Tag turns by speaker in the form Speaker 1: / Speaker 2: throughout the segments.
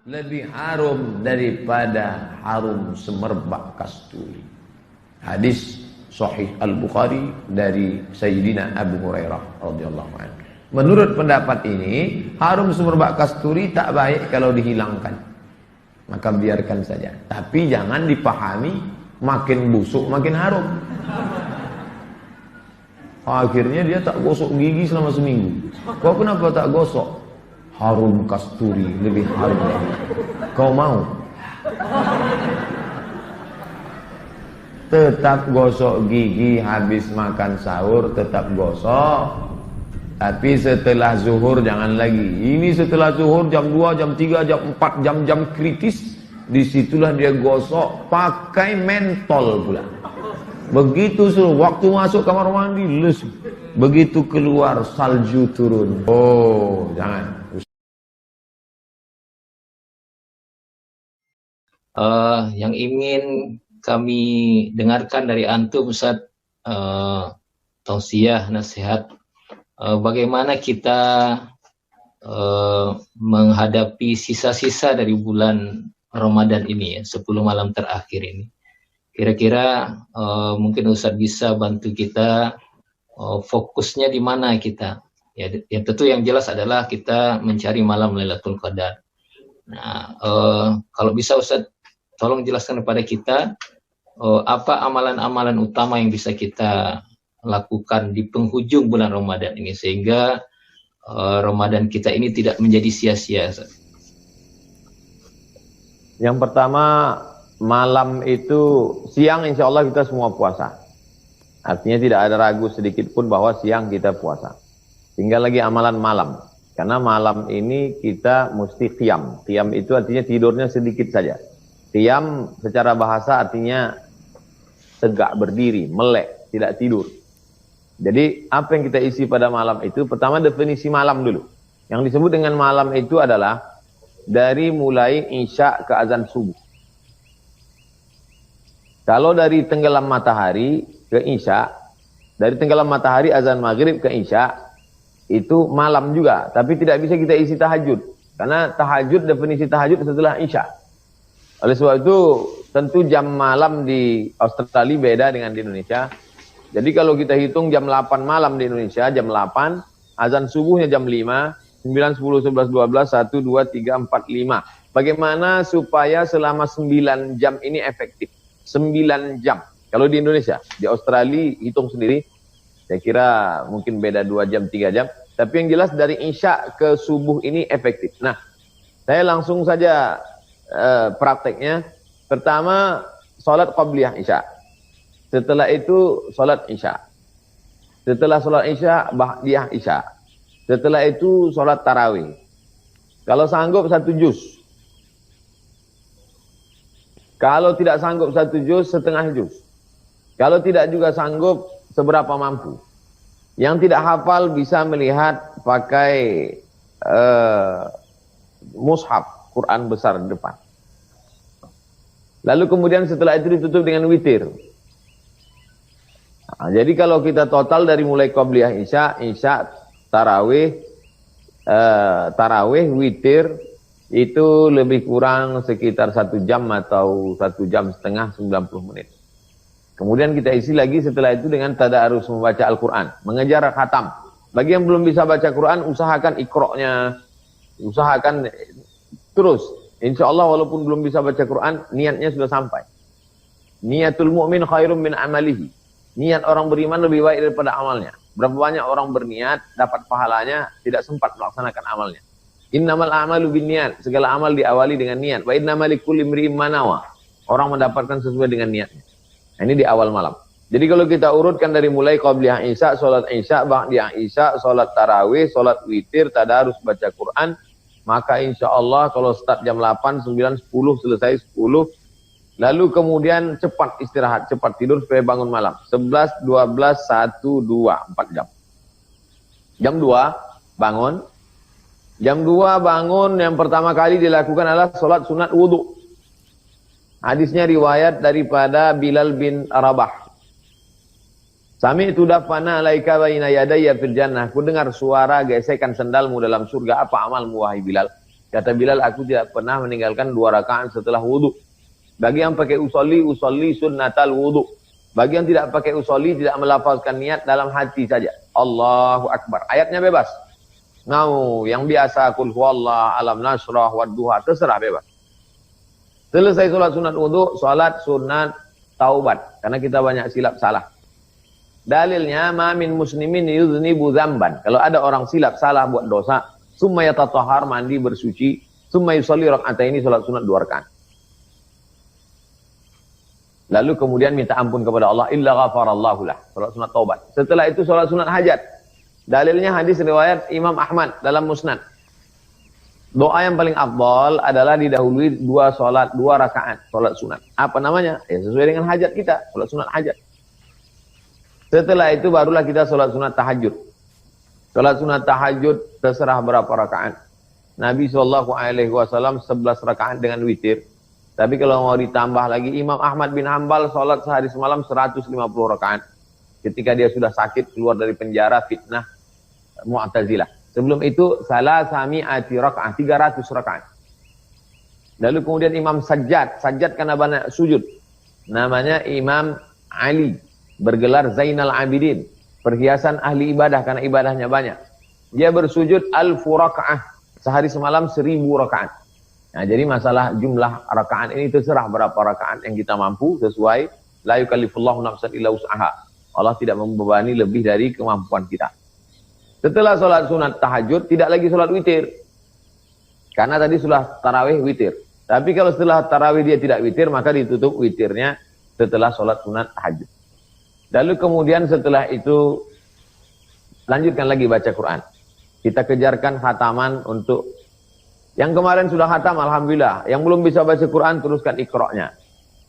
Speaker 1: lebih harum daripada harum semerbak kasturi. Hadis Sahih Al-Bukhari dari Sayyidina Abu Hurairah radhiyallahu anhu. Menurut pendapat ini, harum semerbak kasturi tak baik kalau dihilangkan. Maka biarkan saja. Tapi jangan dipahami makin busuk makin harum. Akhirnya dia tak gosok gigi selama seminggu. Kau kenapa tak gosok? Harum kasturi lebih harum lagi. Kau mau? Tetap gosok gigi habis makan sahur, tetap gosok. Tapi setelah zuhur jangan lagi. Ini setelah zuhur jam 2, jam 3, jam 4, jam-jam kritis. Disitulah dia gosok pakai mentol pula. Begitu waktu masuk kamar mandi lesu. Begitu keluar salju turun. Oh, jangan.
Speaker 2: Yang ingin kami dengarkan dari antum Ustaz, tausiah, nasihat, bagaimana kita menghadapi sisa-sisa dari bulan Ramadan ini ya, 10 malam terakhir ini. Kira-kira mungkin Ustaz bisa bantu kita fokusnya di mana kita. Ya, tentu yang jelas adalah kita mencari malam Lailatul Qadar. Nah, kalau bisa Ustaz tolong jelaskan kepada kita apa amalan-amalan utama yang bisa kita lakukan di penghujung bulan Ramadan ini sehingga Ramadan kita ini tidak menjadi sia-sia.
Speaker 1: Yang pertama, malam itu, siang insya Allah kita semua puasa. Artinya tidak ada ragu sedikit pun bahwa siang kita puasa. Tinggal lagi amalan malam. Karena malam ini kita mesti qiyam. Qiyam itu artinya tidurnya sedikit saja. Qiyam secara bahasa artinya tegak berdiri, melek, tidak tidur. Jadi apa yang kita isi pada malam itu? Pertama definisi malam dulu. Yang disebut dengan malam itu adalah dari mulai isya ke azan subuh. Kalau dari tenggelam matahari ke isya, dari tenggelam matahari azan maghrib ke isya, itu malam juga. Tapi tidak bisa kita isi tahajud. Karena tahajud, definisi tahajud setelah isya. Oleh sebab itu, tentu jam malam di Australia beda dengan di Indonesia. Jadi kalau kita hitung jam 8 malam di Indonesia, jam 8, azan subuhnya jam 5, 9, 10, 11, 12, 1, 2, 3, 4, 5. Bagaimana supaya selama 9 jam ini efektif? 9 jam. Kalau di Indonesia, di Australia hitung sendiri, saya kira mungkin beda 2 jam, 3 jam. Tapi yang jelas dari isya ke subuh ini efektif. Nah, saya langsung saja prakteknya. Pertama, sholat qabliyah isya. Setelah itu, sholat isya. Setelah sholat isya, ba'diyah isya. Setelah itu, sholat tarawih. Kalau sanggup 1 juz. Kalau tidak sanggup 1 juz, setengah juz. Kalau tidak juga sanggup, seberapa mampu. Yang tidak hafal bisa melihat pakai mushaf, Quran besar di depan. Lalu kemudian setelah itu ditutup dengan witir. Nah, jadi kalau kita total dari mulai qabliyah isya, isya, tarawih, witir, itu lebih kurang sekitar 1 jam atau 1 jam setengah, 90 menit. Kemudian kita isi lagi setelah itu dengan tadarus membaca Al-Quran, mengejar khatam. Bagi yang belum bisa baca Quran, usahakan ikroknya, usahakan terus. Insya Allah walaupun belum bisa baca Quran, niatnya sudah sampai. Niatul mu'min khairum min amalihi. Niat orang beriman lebih baik daripada amalnya. Berapa banyak orang berniat, dapat pahalanya, tidak sempat melaksanakan amalnya. Innamal a'malu binniyat. Segala amal diawali dengan niat. Wa innamal likulli imri'in ma nawa. Orang mendapatkan sesuai dengan niatnya. Nah, ini di awal malam. Jadi kalau kita urutkan dari mulai qabliyah isya, sholat isya, ba'diyah isya, sholat tarawih, sholat witir, tadarus baca Quran, maka insya Allah kalau start jam 8, 9, 10, selesai 10, lalu kemudian cepat istirahat, cepat tidur supaya bangun malam. 11, 12, 1, 2, 4 jam. Jam 2, bangun. Jam 2 bangun, yang pertama kali dilakukan adalah sholat sunat wudhu. Hadisnya riwayat daripada Bilal bin Rabah. Sami'tu dafana alaika baina yadayya fil jannah. Ku dengar suara gesekan sendalmu dalam surga. Apa amalmu wahai Bilal? Kata Bilal, aku tidak pernah meninggalkan 2 rakaat setelah wudu. Bagi yang pakai usolli sunnatal wudu. Bagi yang tidak pakai usolli, tidak melafazkan niat dalam hati saja. Allahu Akbar. Ayatnya bebas. Yang biasa qul huwallah, alam nasrah, wadduha, terserah bebas. Selesai sholat sunat wudu, sholat sunat taubat. Karena kita banyak silap salah. Dalilnya, ma min muslimin yuznibu dzamban. Kalau ada orang silap salah buat dosa, summa yatatahhar, mandi bersuci, summa yusalli rak'ataini, sholat sunat 2 rakaat. Lalu kemudian minta ampun kepada Allah, illa ghafarallahu lah, sholat sunat taubat. Setelah itu sholat sunat hajat. Dalilnya hadis riwayat Imam Ahmad dalam Musnad. Doa yang paling afdal adalah didahului 2 rakaat sholat sunat. Apa namanya? Ya sesuai dengan hajat kita, sholat sunat hajat. Setelah itu barulah kita sholat sunat tahajud. Sholat sunat tahajud terserah berapa rakaat. Nabi SAW 11 rakaat dengan witir. Tapi kalau mau ditambah lagi, Imam Ahmad bin Hanbal sholat sehari semalam 150 rakaat. Ketika dia sudah sakit keluar dari penjara fitnah Mu'tazilah. Sebelum itu salah sami'ati rakaat, 300 rakaat. Lalu kemudian Imam Sajjad karena banyak sujud. Namanya Imam Ali, bergelar Zainal Abidin, perhiasan ahli ibadah karena ibadahnya banyak. Dia bersujud alfu rakaat, sehari semalam 1000 rakaat. Nah, jadi masalah jumlah rakaat ini terserah berapa rakaat yang kita mampu sesuai. La yukallifullahu nafsan illa wus'aha. Allah tidak membebani lebih dari kemampuan kita. Setelah sholat sunat tahajud, tidak lagi sholat witir. Karena tadi sudah tarawih witir. Tapi kalau setelah tarawih dia tidak witir, maka ditutup witirnya setelah sholat sunat tahajud. Lalu kemudian setelah itu, lanjutkan lagi baca Quran. Kita kejarkan khataman untuk, yang kemarin sudah khatam, alhamdulillah. Yang belum bisa baca Quran, teruskan iqra'nya.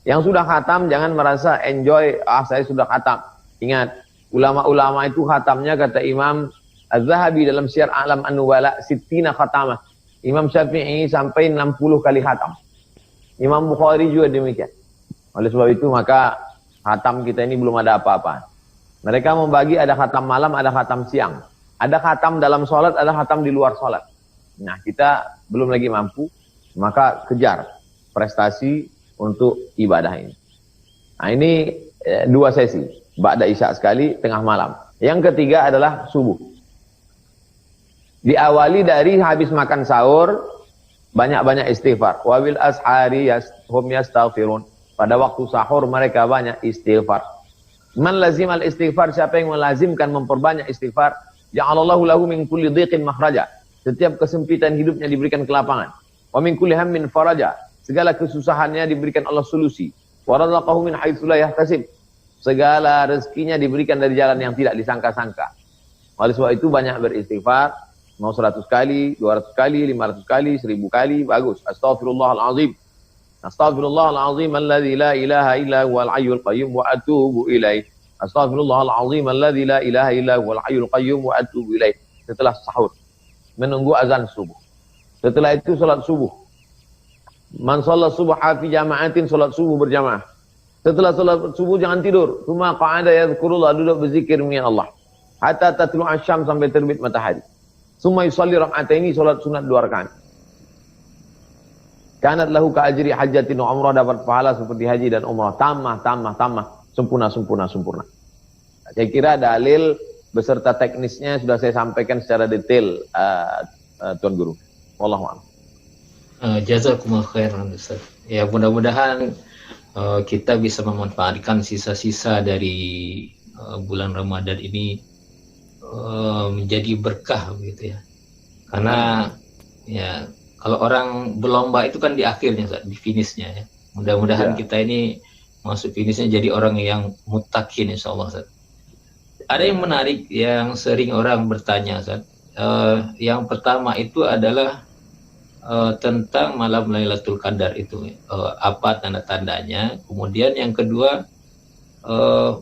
Speaker 1: Yang sudah khatam, jangan merasa enjoy, saya sudah khatam. Ingat, ulama-ulama itu khatamnya, kata Imam Az-Zahabi dalam Syiar A'lam An-Nubala, 60 khatamah. Imam Syafi'i sampai 60 kali khatam. Imam Bukhari juga demikian. Oleh sebab itu maka khatam kita ini belum ada apa-apa. Mereka membagi ada khatam malam, ada khatam siang. Ada khatam dalam sholat, ada khatam di luar sholat. Nah, kita belum lagi mampu, maka kejar prestasi untuk ibadah ini. Nah, ini 2 sesi. Ba'da isya sekali, tengah malam. Yang ketiga adalah subuh. Diawali dari habis makan sahur, banyak-banyak istighfar. Wabil ashari hum yastaghfirun. Pada waktu sahur mereka banyak istighfar. Man lazimal istighfar, siapa yang melazimkan memperbanyak istighfar, ja'alallahu lahu min kulli dhiqin makhraja. Setiap kesempitan hidupnya diberikan kelapangan. Wa min kulli hammin faraja. Segala kesusahannya diberikan Allah solusi. Wa razaqahu min haitsu la yahtasib. Segala rezekinya diberikan dari jalan yang tidak disangka-sangka. Oleh sebab itu banyak beristighfar. Mau 100 kali, 200 kali, 500 kali, 1000 kali, bagus. Astaghfirullahalazim. Astaghfirullahalazim alladzi la ilaha illa huwal hayyul qayyum wa atubu ilaih. Astaghfirullahalazim alladzi la ilaha illa huwal hayyul qayyum wa atubu ilaih. Setelah sahur, menunggu azan subuh. Setelah itu salat subuh. Man shalla subha fi jama'atin, salat subuh berjamaah. Setelah salat subuh jangan tidur. Cuma qa'ada yadhkurullah, duduk berzikir mengingat Allah. Hatta tatlu asyam, sampai terbit matahari. Summa yusalli rak'ataini, salat sunat 2 rakaat. Kanat lahu ka ajri hajjatin wa umrah, dapat pahala seperti haji dan umrah. Tamah, sempurna. Saya kira dalil beserta teknisnya sudah saya sampaikan secara detail, Tuan Guru. Wallahu a'lam.
Speaker 2: Jazakumullah khairan, Ustaz. Ya, mudah-mudahan kita bisa memanfaatkan sisa-sisa dari bulan Ramadan ini menjadi berkah begitu ya. Karena ya kalau orang berlomba itu kan di akhirnya, di finishnya ya. Mudah-mudahan kita ini masuk finishnya jadi orang yang muttaqin insyaallah. Ada yang menarik yang sering orang bertanya, Ustaz. Yang pertama itu adalah tentang malam Lailatul Qadar itu, apa tanda-tandanya. Kemudian yang kedua,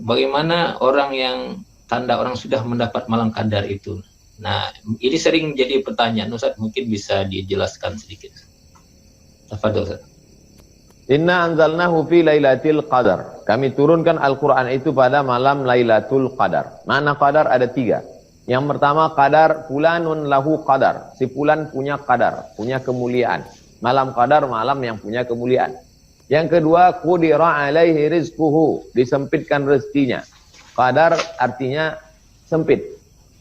Speaker 2: bagaimana orang yang tanda orang sudah mendapat malam Qadar itu. Nah, ini sering jadi pertanyaan, Ustaz, mungkin bisa dijelaskan sedikit. Tafadhol, Ustaz.
Speaker 1: Inna anzalnahu fi lailatul qadar. Kami turunkan Al-Quran itu pada malam Lailatul Qadar. Makna Qadar ada 3. Yang pertama qadar, fulanun lahu qadar. Si fulan punya qadar, punya kemuliaan. Malam qadar, malam yang punya kemuliaan. Yang kedua, qudira alaihi rizquhu, disempitkan rezekinya. Qadar artinya sempit.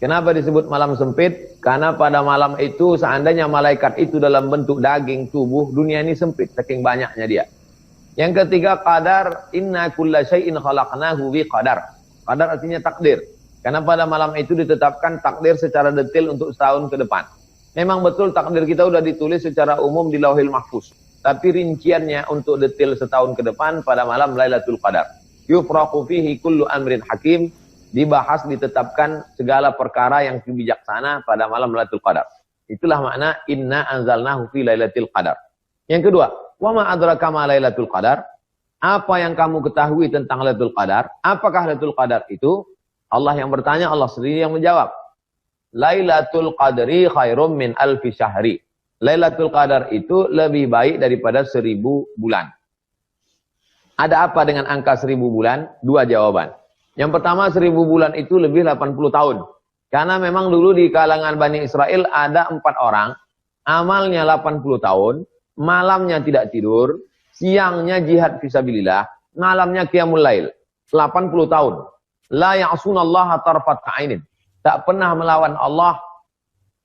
Speaker 1: Kenapa disebut malam sempit? Karena pada malam itu seandainya malaikat itu dalam bentuk daging tubuh, dunia ini sempit, saking banyaknya dia. Yang ketiga, qadar, inna kulla syai'in khalaqnahu bi qadar. Qadar artinya takdir. Karena pada malam itu ditetapkan takdir secara detail untuk setahun ke depan. Memang betul takdir kita sudah ditulis secara umum di Lauhil Mahfuz. Tapi rinciannya untuk detail setahun ke depan pada malam Lailatul Qadar. Yufraqu fihi kullu amrin hakim. Dibahas, ditetapkan segala perkara yang bijaksana pada malam Lailatul Qadar. Itulah makna inna anzalnahu fi lailatul qadar. Yang kedua, wa ma adraka ma lailatul qadar? Apa yang kamu ketahui tentang Lailatul Qadar? Apakah Lailatul Qadar itu? Allah yang bertanya, Allah sendiri yang menjawab. Lailatul Qadri khairum min alfi syahri. Lailatul Qadar itu lebih baik daripada 1000 bulan. Ada apa dengan angka 1000 bulan? Dua jawaban. Yang pertama, 1000 bulan itu lebih 80 tahun. Karena memang dulu di kalangan Bani Israel ada 4 orang, amalnya 80 tahun, malamnya tidak tidur, siangnya jihad fisabilillah, malamnya qiyamul lail, 80 tahun. La ya'sunallaha tarfat ka'inin. Tak pernah melawan Allah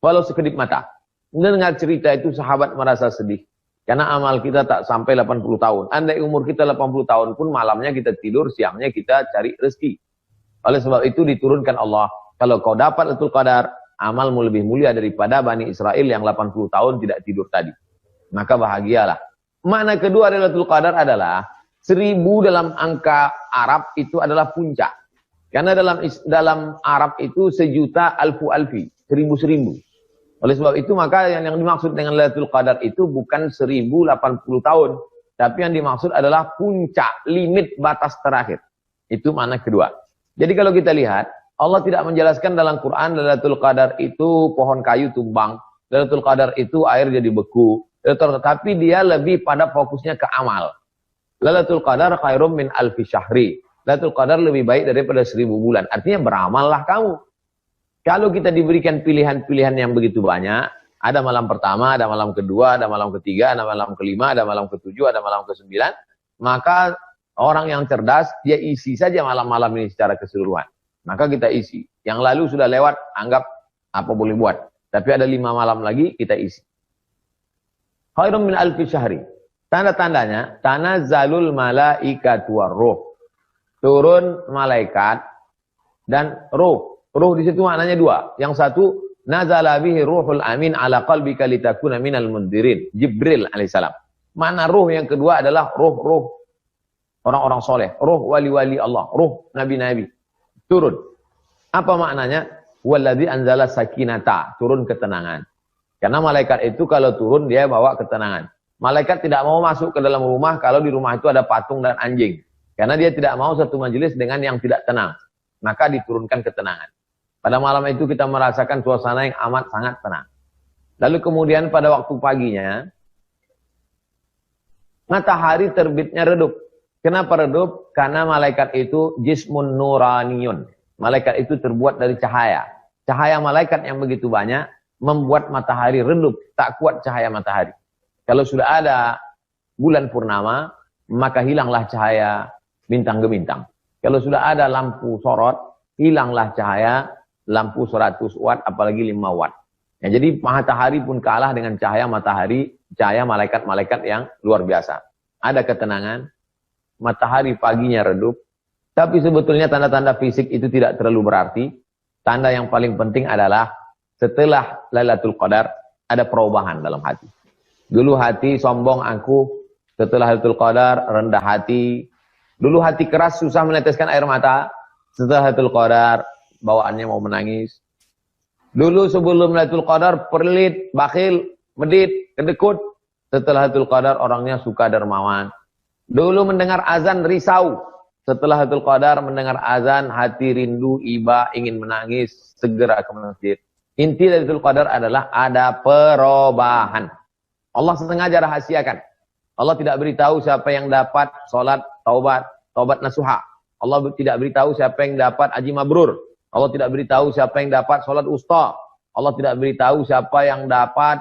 Speaker 1: walau sekedip mata. Mendengar cerita itu sahabat merasa sedih. Karena amal kita tak sampai 80 tahun. Andai umur kita 80 tahun pun malamnya kita tidur, siangnya kita cari rezeki. Oleh sebab itu diturunkan Allah. Kalau kau dapat Lailatul Qadar, amalmu lebih mulia daripada Bani Israel yang 80 tahun tidak tidur tadi. Maka bahagialah. Makna kedua Lailatul Qadar adalah 1000 dalam angka Arab itu adalah puncak. Karena dalam Arab itu sejuta alfu alfi, 1000. Oleh sebab itu maka yang dimaksud dengan Lailatul Qadar itu bukan 1080 tahun. Tapi yang dimaksud adalah puncak, limit batas terakhir. Itu makna kedua. Jadi kalau kita lihat, Allah tidak menjelaskan dalam Quran Lailatul Qadar itu pohon kayu tumbang. Lailatul Qadar itu air jadi beku. Tapi dia lebih pada fokusnya ke amal. Lailatul Qadar khairum min alfi syahri. Lailatul Qadar lebih baik daripada 1000 bulan. Artinya beramallah kamu. Kalau kita diberikan pilihan-pilihan yang begitu banyak, ada malam pertama, ada malam kedua, ada malam ketiga, ada malam kelima, ada malam ketujuh, ada malam ke-9, maka orang yang cerdas, dia isi saja malam-malam ini secara keseluruhan. Maka kita isi. Yang lalu sudah lewat, anggap apa boleh buat. Tapi ada 5 malam lagi, kita isi. Khairum min alfi syahri. Tanda-tandanya, tanazzalul malaikatu warruh. Turun malaikat dan ruh. Ruh di situ maknanya 2. Yang satu, nazala bihi ruhul amin ala qalbika litakuna minal mundirin. Jibril alaihissalam. Makna ruh yang kedua adalah ruh-ruh orang-orang soleh. Ruh wali-wali Allah. Ruh nabi-nabi. Turun. Apa maknanya? Walladzi anzala sakinata. Turun ketenangan. Karena malaikat itu kalau turun dia bawa ketenangan. Malaikat tidak mau masuk ke dalam rumah kalau di rumah itu ada patung dan anjing. Karena dia tidak mau satu majelis dengan yang tidak tenang. Maka diturunkan ketenangan. Pada malam itu kita merasakan suasana yang amat sangat tenang. Lalu kemudian pada waktu paginya, matahari terbitnya redup. Kenapa redup? Karena malaikat itu jismun nuraniyun. Malaikat itu terbuat dari cahaya. Cahaya malaikat yang begitu banyak, membuat matahari redup. Tak kuat cahaya matahari. Kalau sudah ada bulan purnama, maka hilanglah cahaya bintang gemintang. Kalau sudah ada lampu sorot, hilanglah cahaya lampu 100 watt, apalagi 5 watt. Ya, jadi matahari pun kalah dengan cahaya matahari, cahaya malaikat-malaikat yang luar biasa. Ada ketenangan, matahari paginya redup, tapi sebetulnya tanda-tanda fisik itu tidak terlalu berarti. Tanda yang paling penting adalah setelah Lailatul Qadar, ada perubahan dalam hati. Dulu hati sombong angkuh, setelah Lailatul Qadar rendah hati. Dulu hati keras susah meneteskan air mata, setelah Lailatul Qadar bawaannya mau menangis. Dulu sebelum Lailatul Qadar pelit, bakhil, medit, kedekut. Setelah Lailatul Qadar orangnya suka dermawan. Dulu mendengar azan risau. Setelah Lailatul Qadar mendengar azan hati rindu, iba, ingin menangis, segera ke masjid. Inti Lailatul Qadar adalah ada perubahan. Allah sengaja rahasiakan. Allah tidak beritahu siapa yang dapat sholat taubat nasuha. Allah tidak beritahu siapa yang dapat haji mabrur. Allah tidak beritahu siapa yang dapat sholat usta. Allah tidak beritahu siapa yang dapat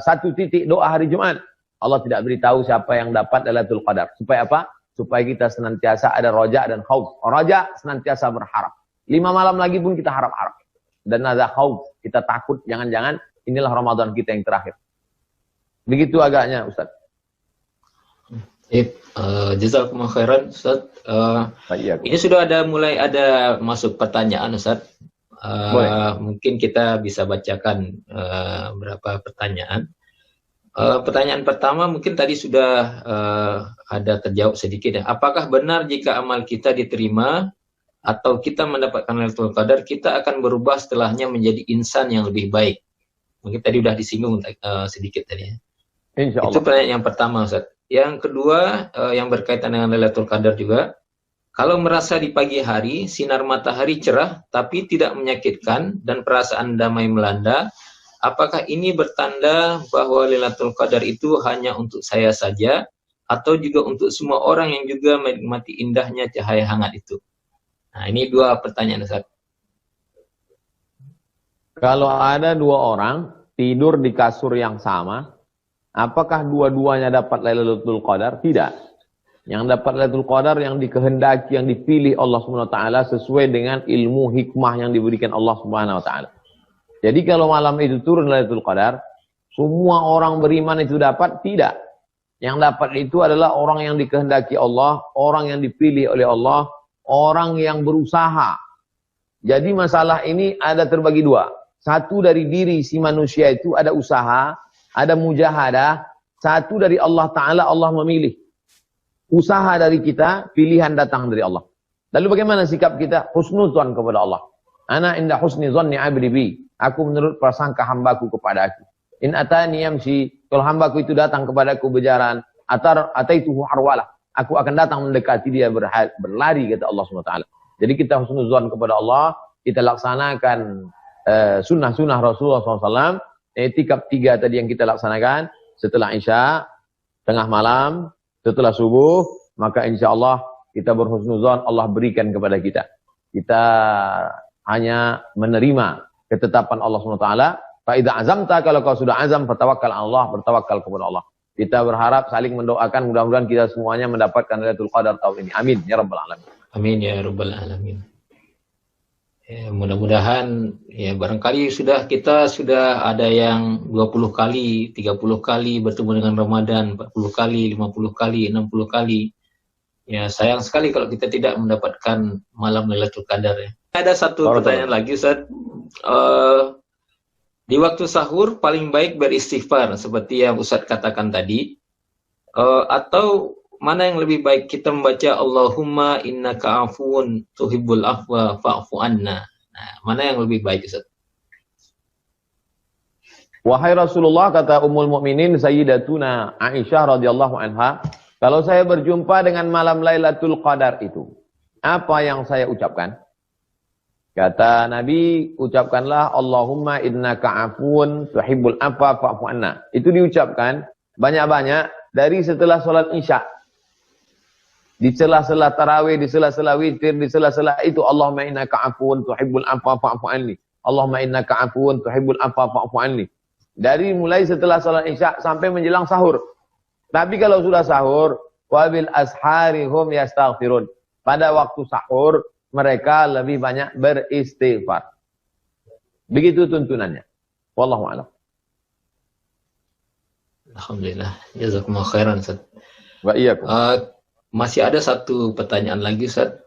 Speaker 1: satu titik doa hari Jumat. Allah tidak beritahu siapa yang dapat Lailatul Qadar. Supaya apa? Supaya kita senantiasa ada roja dan khauf. Roja senantiasa berharap. 5 malam lagi pun kita harap-harap. Dan ada khauf. Kita takut jangan-jangan inilah Ramadan kita yang terakhir. Begitu agaknya Ustaz.
Speaker 2: Jazakumullah khairan Ustaz. Ini sudah mulai ada masuk pertanyaan Ustaz. Mungkin kita bisa bacakan beberapa pertanyaan. Pertanyaan pertama mungkin tadi sudah ada terjawab sedikit ya. Apakah benar jika amal kita diterima atau kita mendapatkan Lailatul Qadar, kita akan berubah setelahnya menjadi insan yang lebih baik? Mungkin tadi sudah disinggung sedikit tadi ya. Insya Allah. Itu pertanyaan yang pertama Ustaz. Yang kedua yang berkaitan dengan Lailatul Qadar juga, kalau merasa di pagi hari sinar matahari cerah tapi tidak menyakitkan dan perasaan damai melanda, apakah ini bertanda bahwa Lailatul Qadar itu hanya untuk saya saja atau juga untuk semua orang yang juga menikmati indahnya cahaya hangat itu? Nah, ini 2 pertanyaan Ustaz.
Speaker 1: Kalau ada 2 orang tidur di kasur yang sama, apakah dua-duanya dapat Lailatul Qadar? Tidak. Yang dapat Lailatul Qadar yang dikehendaki, yang dipilih Allah SWT sesuai dengan ilmu hikmah yang diberikan Allah SWT. Jadi kalau malam itu turun Lailatul Qadar, semua orang beriman itu dapat? Tidak. Yang dapat itu adalah orang yang dikehendaki Allah, orang yang dipilih oleh Allah, orang yang berusaha. Jadi masalah ini ada terbagi 2. Satu dari diri si manusia itu ada usaha, ada mujahadah. Satu dari Allah Ta'ala, Allah memilih. Usaha dari kita, pilihan datang dari Allah. Lalu bagaimana sikap kita? Husnudzon kepada Allah. Ana inda husni zanni abdi bi. Aku menurut prasangka hambaku kepada aku. In atani yamshi, kalau hambaku itu datang kepadaku berjalan, ataituhu harwalah. Aku akan datang mendekati dia berlari, kata Allah SWT. Jadi kita husnudzon kepada Allah, kita laksanakan sunnah-sunnah Rasulullah SAW, etikap 3 tadi yang kita laksanakan, setelah Isya, tengah malam, setelah subuh, maka insya Allah kita berhusnuzon, Allah berikan kepada kita. Kita hanya menerima ketetapan Allah SWT. Fa'idha azamta, kalau kau sudah azam, bertawakkal Allah, bertawakal kepada Allah. Kita berharap saling mendoakan, mudah-mudahan kita semuanya mendapatkan Lailatul Qadar tahun ini. Amin, ya Rabbal Alamin.
Speaker 2: Amin, ya Rabbal Alamin. Ya, mudah-mudahan ya barangkali kita sudah ada yang 20 kali, 30 kali bertemu dengan Ramadan, 40 kali, 50 kali, 60 kali. Ya, sayang sekali kalau kita tidak mendapatkan malam Lailatul Qadar ya. Ada satu pertanyaan lagi Ustaz. Di waktu sahur paling baik beristighfar seperti yang Ustaz katakan tadi. Atau mana yang lebih baik kita membaca Allahumma innaka afuwun tuhibbul afwa fa'fu anna. Nah, mana yang lebih baik Ustaz?
Speaker 1: Wahai Rasulullah, kata Ummul Mukminin Sayyidatuna Aisyah radhiyallahu anha, kalau saya berjumpa dengan malam Lailatul Qadar itu, apa yang saya ucapkan? Kata Nabi, ucapkanlah Allahumma innaka afuwun tuhibbul afwa fa'fu anna. Itu diucapkan banyak-banyak dari setelah sholat Isya. Di sela-sela tarawih, di sela-sela witir, di sela-sela itu Allahumma innaka afuwun tuhibbul afwa fa'fu anni. Allahumma innaka afuwun tuhibbul afwa fa'fu anni. Dari mulai setelah salat Isya sampai menjelang sahur. Tapi kalau sudah sahur, wabil ashari hum yastaghfirun. Pada waktu sahur mereka lebih banyak beristighfar. Begitu tuntunannya. Wallahu a'lam.
Speaker 2: Alhamdulillah. Jazakumullah khairan Ustaz.
Speaker 1: Wa iyyakum.
Speaker 2: Masih ada satu pertanyaan lagi Ustaz.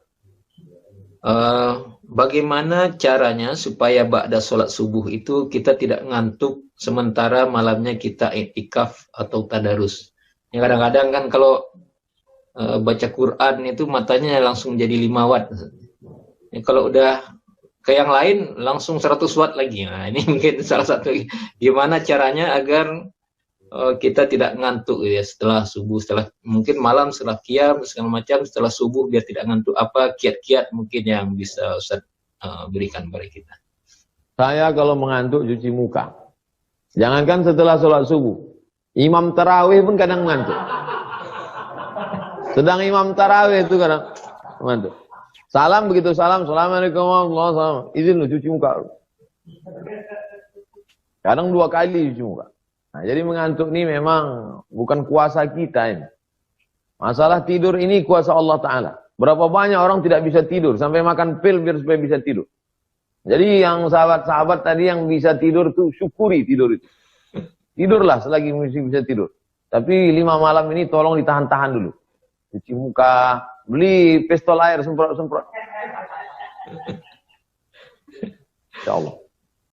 Speaker 2: Bagaimana caranya supaya ba'da sholat subuh itu kita tidak ngantuk sementara malamnya kita i'tikaf atau tadarus? Ya, kadang-kadang kan kalau baca Quran itu matanya langsung jadi 5 watt. Ya, kalau udah ke yang lain langsung 100 watt lagi. Nah, ini mungkin salah satu gimana caranya agar kita tidak ngantuk ya setelah subuh, setelah mungkin malam setelah qiyam segala macam, setelah subuh biar tidak ngantuk. Apa kiat-kiat mungkin yang bisa Ustaz berikan kepada kita?
Speaker 1: Saya kalau mengantuk cuci muka. Jangankan setelah sholat subuh, imam tarawih pun kadang mengantuk. Sedang imam tarawih itu kadang mengantuk. Salam begitu salam, assalamualaikum warahmatullahi wabarakatuh. Izin lu cuci muka. Kadang 2 kali cuci muka. Nah, jadi mengantuk ini memang bukan kuasa kita ini. Masalah tidur ini kuasa Allah Ta'ala. Berapa banyak orang tidak bisa tidur, sampai makan pil biar supaya bisa tidur. Jadi yang sahabat-sahabat tadi yang bisa tidur tuh syukuri tidur itu. Tidurlah selagi masih bisa tidur. Tapi 5 malam ini tolong ditahan-tahan dulu. Cuci muka, beli pistol air, semprot-semprot. Insya Allah.